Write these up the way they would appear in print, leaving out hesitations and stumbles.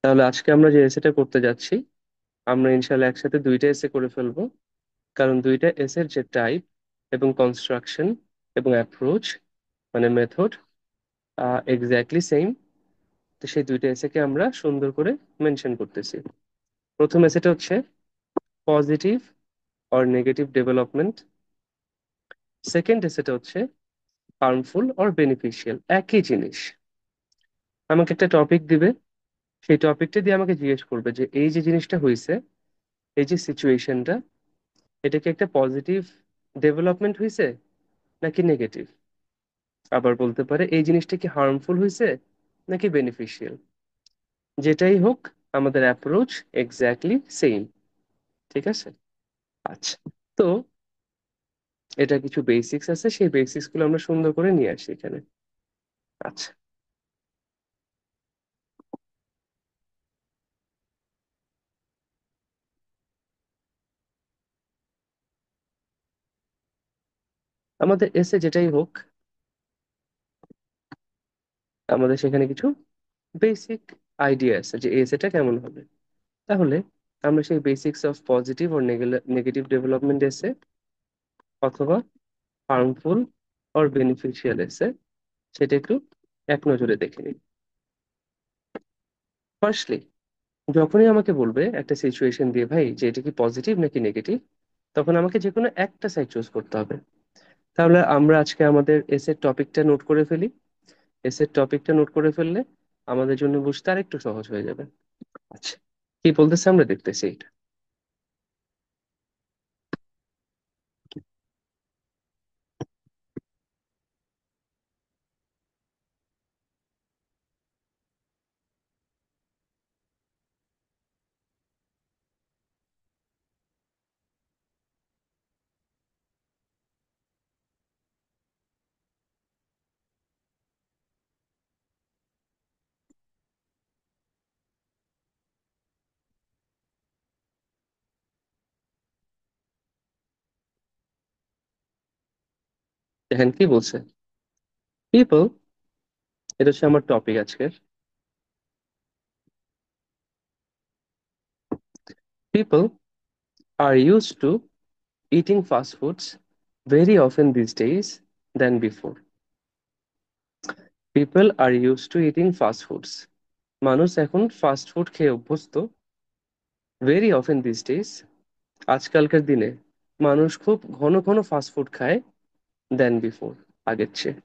তাহলে আজকে আমরা যে এসেটা করতে যাচ্ছি, আমরা ইনশাল্লাহ একসাথে দুইটা এসে করে ফেলবো। কারণ দুইটা এসের যে টাইপ এবং কনস্ট্রাকশন এবং অ্যাপ্রোচ মানে মেথড এক্স্যাক্টলি সেম। তো সেই দুইটা এসেকে আমরা সুন্দর করে মেনশন করতেছি। প্রথম এসেটা হচ্ছে positive or negative development. Second এসেটা হচ্ছে হার্মফুল অর বেনিফিশিয়াল, একই জিনিস। আমাকে একটা টপিক দিবে, সেই টপিকটা দিয়ে আমাকে জিজ্ঞেস করবে যে এই যে জিনিসটা হয়েছে, এই যে সিচুয়েশনটা, এটা কি একটা পজিটিভ ডেভেলপমেন্ট হয়েছে নাকি নেগেটিভ। আবার বলতে পারে এই জিনিসটা কি হার্মফুল হয়েছে নাকি বেনিফিশিয়াল। যেটাই হোক, আমাদের অ্যাপ্রোচ এক্স্যাক্টলি সেম। ঠিক আছে। আচ্ছা। তো এটা কিছু বেসিক্স আছে, সেই বেসিক্স গুলো আমরা সুন্দর করে নিয়ে আসি এখানে। আচ্ছা। আমাদের এসে যেটাই হোক, আমাদের সেখানে কিছু বেসিক আইডিয়া আছে যে এসেটা কেমন হবে। তাহলে আমরা সেই বেসিক্স অফ পজিটিভ ও নেগেটিভ ডেভেলপমেন্ট এসে অথবা হার্মফুল অর বেনিফিশিয়াল এসে, সেটা একটু এক নজরে দেখে নিই। ফার্স্টলি, যখনই আমাকে বলবে একটা সিচুয়েশন দিয়ে ভাই যে এটা কি পজিটিভ নাকি নেগেটিভ, তখন আমাকে যে কোনো একটা সাইড চুজ করতে হবে। তাহলে আমরা আজকে আমাদের এসের টপিকটা নোট করে ফেলি। এসের টপিকটা নোট করে ফেললে আমাদের জন্য বুঝতে আর একটু সহজ হয়ে যাবে। আচ্ছা, কি বলতেছে আমরা দেখতেছি এটা। দেখেন কি বলছে। পিপল, এটা হচ্ছে আমার টপিক আজকের। People are used to eating fast foods very often these days than before. People are used to eating fast foods. মানুষ এখন ফাস্ট ফুড খেয়ে অভ্যস্ত। ভেরি অফেন দিস ডেজ, আজকালকার দিনে মানুষ খুব ঘন ঘন ফাস্ট ফুড খায় দেন বিফোর, আগের চেয়ে।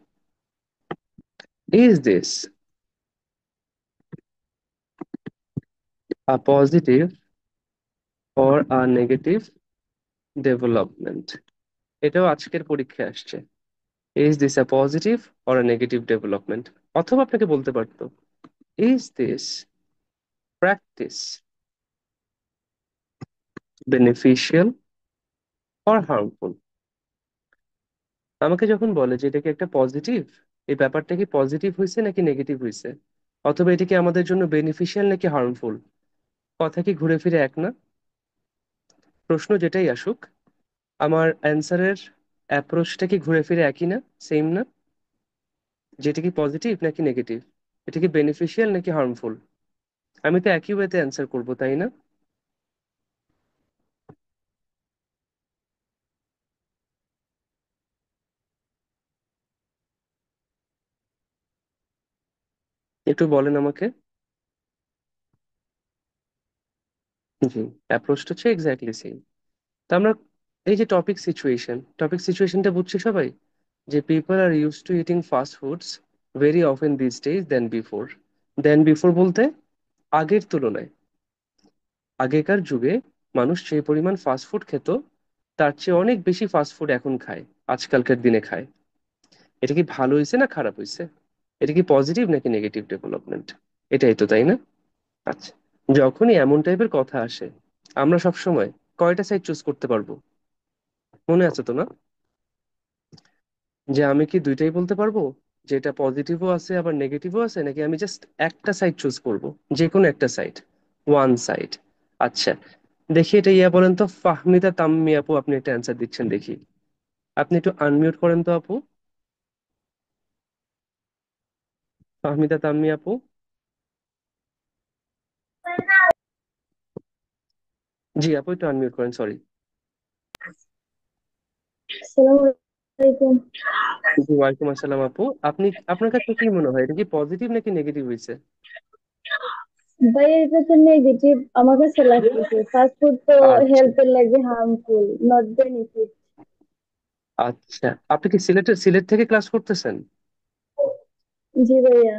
Is this a positive or a negative development? এটাও আজকের পরীক্ষায় আসছে। Is this a positive or a negative development? অথবা আপনাকে বলতে পারতো, is this practice beneficial or harmful? আমাকে যখন বলে যে এটা কি একটা পজিটিভ, এই ব্যাপারটা কি পজিটিভ হয়েছে নাকি নেগেটিভ হয়েছে, অথবা এটা কি আমাদের জন্য বেনিফিশিয়াল নাকি হার্মফুল, কথা কি ঘুরে ফিরে এক না? প্রশ্ন যেটাই আসুক, আমার অ্যান্সারের অ্যাপ্রোচটা কি ঘুরে ফিরে একই না, সেম না? যেটা কি পজিটিভ নাকি নেগেটিভ, এটা কি বেনিফিশিয়াল নাকি হার্মফুল, আমি তো একই ওয়েতে অ্যান্সার করবো, তাই না? একটু বলেন আমাকে। জি, অ্যাপ্রোচটা হচ্ছে এক্স্যাক্টলি সেম। তা আমরা এই যে টপিক সিচুয়েশনটা বুঝছি সবাই, যে people are use to eating fast foods very often this days than before. Than before বলতে আগের তুলনায়, আগেকার যুগে মানুষ যে পরিমাণ ফাস্ট ফুড খেত, তার চেয়ে অনেক বেশি ফাস্ট ফুড এখন খায়, আজকালকার দিনে খায়। এটা কি ভালো হয়েছে না খারাপ হয়েছে, এটা কি পজিটিভ নাকি নেগেটিভ ডেভেলপমেন্ট? এটাই তো, তাই না? আচ্ছা, যখনই এমন টাইপের কথা আসে, আমরা সব সময় কয়টা সাইড চুজ করতে পারবো? মনে আছে তো না, যে আমি কি দুইটাই বলতে পারবো, যে এটা পজিটিভও আছে আবার নেগেটিভও আছে, নাকি আমি জাস্ট একটা সাইড চুজ করব, যে কোনো একটা সাইড, ওয়ান সাইড? আচ্ছা, দেখি এটা ইয়া বলেন তো, ফাহমিদা তাম্মি আপু, আপনি একটা অ্যান্সার দিচ্ছেন দেখি। আপনি একটু আনমিউট করেন তো আপু। ফাহমিদা তাম্মি আপু। জি আপু, একটু আনমিউট করেন, সরি। আসসালামু আলাইকুম। জি ওয়ালাইকুম আসসালাম আপু। আপনি, আপনার কাছে কি মনে হয়, এটা কি পজিটিভ নাকি নেগেটিভ হয়েছে? ভাই এটা তো নেগেটিভ আমার কাছে লাগতেছে। ফাস্ট ফুড তো আচ্ছা হেলথের লাগে হার্মফুল, নট বেনিফিট। আচ্ছা, আপনি কি সিলেট থেকে ক্লাস করতেছেন? জি ভাইয়া।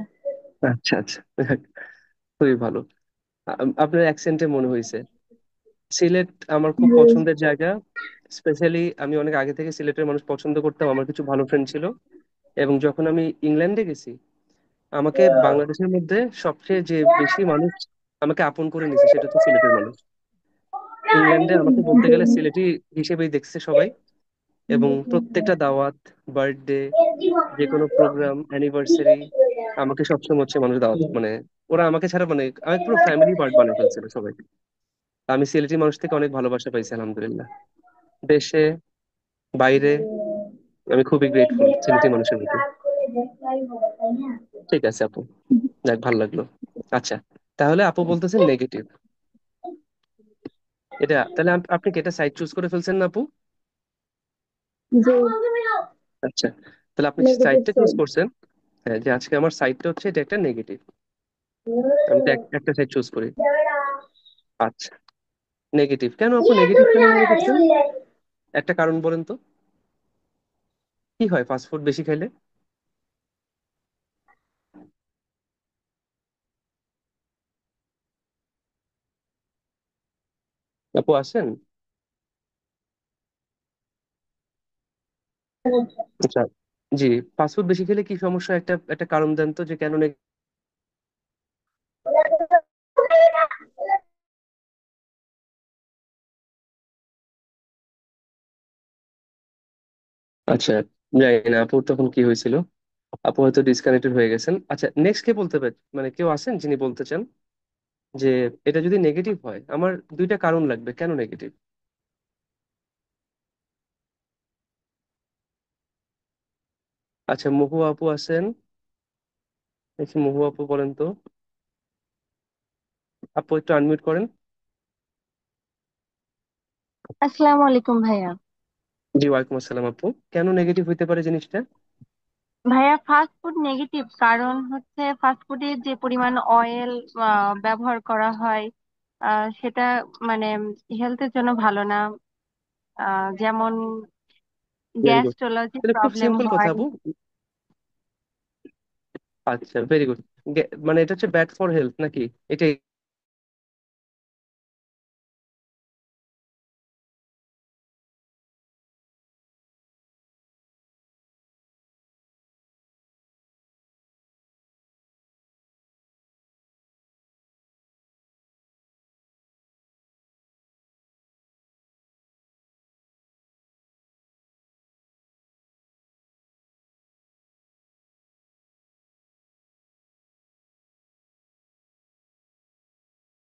আচ্ছা আচ্ছা, যাক, খুবই ভালো। আপনার অ্যাকসেন্টে মনে হয়েছে। সিলেট আমার খুব জি। পছন্দের জায়গা। স্পেশালি আমি অনেক আগে থেকে সিলেটের মানুষ পছন্দ করতাম, আমার কিছু ভালো ফ্রেন্ড ছিল। এবং যখন আমি ইংল্যান্ডে গেছি, আমাকে বাংলাদেশের মধ্যে সবচেয়ে যে বেশি মানুষ আমাকে আপন করে নিছে সেটা হচ্ছে সিলেটের মানুষ। ইংল্যান্ডে আমাকে বলতে গেলে সিলেটি হিসেবেই দেখছে সবাই। এবং প্রত্যেকটা দাওয়াত, বার্থডে, যে কোনো প্রোগ্রাম, অ্যানিভার্সারি, আমাকে সবসময় হচ্ছে মানুষ দাওয়াত, মানে ওরা আমাকে ছাড়া, মানে আমি পুরো ফ্যামিলি পার্ট বানিয়ে ফেলছিল সবাই। আমি সিলেটি মানুষ থেকে অনেক ভালোবাসা পাইছি আলহামদুলিল্লাহ। দেশে, বাইরে, আমি খুবই গ্রেটফুল সিলেটি মানুষের প্রতি। ঠিক আছে আপু, যাক ভালো লাগলো। আচ্ছা, তাহলে আপু বলতেছেন নেগেটিভ। এটা তাহলে আপনি কি এটা সাইড চুজ করে ফেলছেন না আপু? জি। আচ্ছা, তাহলে আপনি নেগেটিভ সাইডটা চুজ সাইড। করছেন। হ্যাঁ, যে আজকে আমার সাইডটা হচ্ছে এটা একটা নেগেটিভ। আমি তো একটা সাইড চুজ করি। আচ্ছা, নেগেটিভ কেন আপু, নেগেটিভ কেন মনে করছেন? একটা কারণ বলেন তো, কি হয় ফাস্ট ফুড বেশি খাইলে? আপু আসেন? আচ্ছা, জি, ফাস্ট ফুড বেশি খেলে কি সমস্যা, একটা একটা কারণ দেন তো যে কেন আচ্ছা, জানি না আপু তখন কি হয়েছিল। আপু হয়তো ডিসকানেক্টেড হয়ে গেছেন। আচ্ছা, নেক্সট কে বলতে পার, মানে কেউ আছেন যিনি বলতে চান যে এটা যদি নেগেটিভ হয়, আমার দুইটা কারণ লাগবে কেন নেগেটিভ। আচ্ছা, মহু আপু আছেন? দেখি মহু আপু বলেন তো। আপু একটু আনমিউট করেন। আসসালামু আলাইকুম ভাইয়া। জি ওয়ালাইকুম আসসালাম আপু। কেন নেগেটিভ হইতে পারে জিনিসটা? ভাইয়া ফাস্ট ফুড নেগেটিভ কারণ হচ্ছে ফাস্ট ফুডে যে পরিমাণ অয়েল ব্যবহার করা হয় সেটা মানে হেলথের জন্য ভালো না। যেমন ভেরি গুড। গ্যাস্ট্রোলজি তাহলে খুব প্রবলেম সিম্পল কথা হয়। আপু। আচ্ছা, ভেরি গুড। মানে এটা হচ্ছে ব্যাড ফর হেলথ নাকি, এটাই?